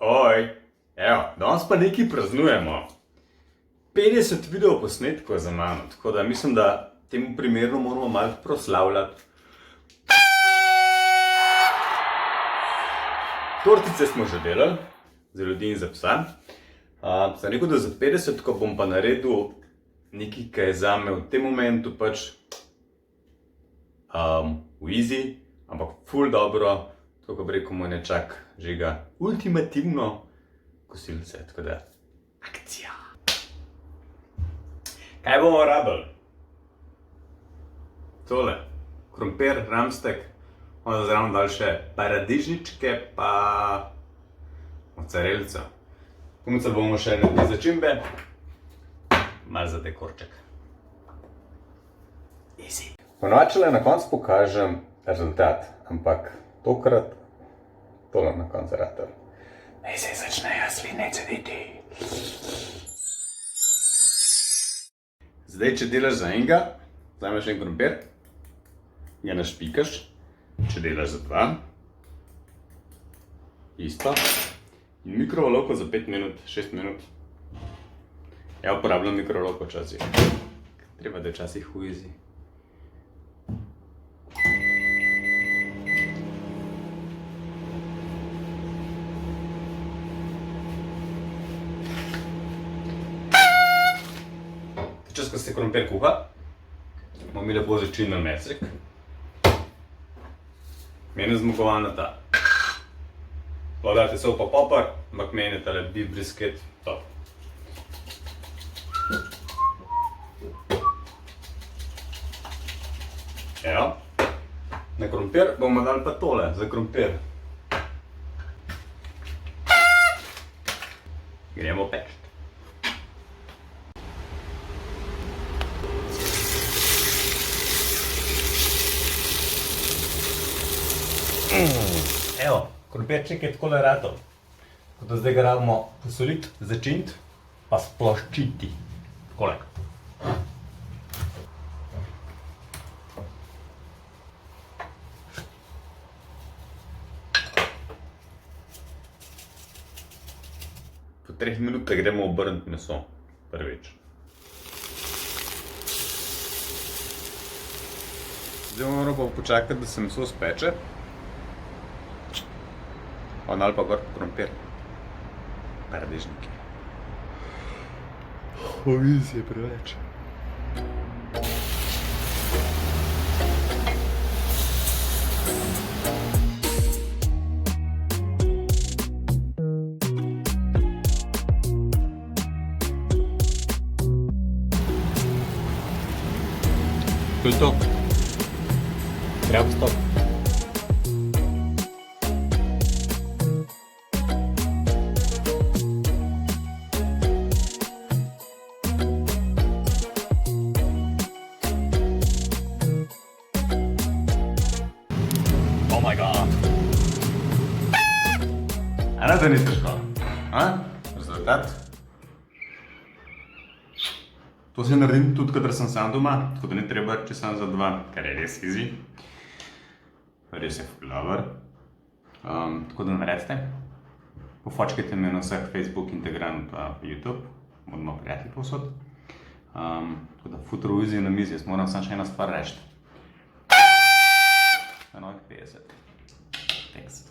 Oj, evo, danes pa nekaj praznujemo. 50 video posnetkov za mano, tako da mislim, da temu primerno moramo malo proslavljati. Tortice smo že delali, za ljudi in za psa. Sem rekel, da za 50, ko bom pa naredil nekaj, kaj je zame v tem momentu pač v easy, ampak ful dobro, tako ko bi rekel moj nečak, Žiga, ultimativno kosilce, tako da akcija. Kaj bomo rabili? Tole, krompir, ramstek, onda zraven dal še paradižničke pa mocarelico. Punca bomo še nekaj začimbe, malo za dekorček. Easy. Ponočele na koncu pokažem rezultat, ampak tokrat tole na koncu ratel. Naj se začnejo sline cediti. Zdaj, če delaš za enega, vzameš en krompir, ga našpikaš, če delaš za dva, isto, in mikrovalovko za 5 minut, 6 minut. Ja, uporabljam mikrovalovko včasih, treba da včasih v easy. Čas, ko se krompir kuha, bomo mi lepo začeli na mesek. Meni je zmagovalna ta. Dodajte sol pa popar, ampak meni je tale beef brisket top. Evo. Na krompir bomo dali pa tole za krompir. Gremo peči. Evo, krompirček je takole ratov. Tako da zdaj ga rabimo posoliti, začiniti, pa sploščiti. Takole. Po 3 minutah gremo obrniti meso, prvič. Zdaj moramo pa počakati, da se meso speče. Ali pa gor krompir, paradižniki. Easy je preveč. To je to. Treba stop. Oh my god. A to ni težko. Rezultat. To si naredim tudi, kadar sem sam doma, tako da ni treba, če sem za dva, kar je res easy. Res je ful dober. Tako da naredite. Pofočkajte me na vseh Facebook, Instagram pa YouTube. Bodimo prijatelji povsod. Tako da futro easy na mizi, jaz moram samo še ena stvar reči. Na novih 50. Thanks.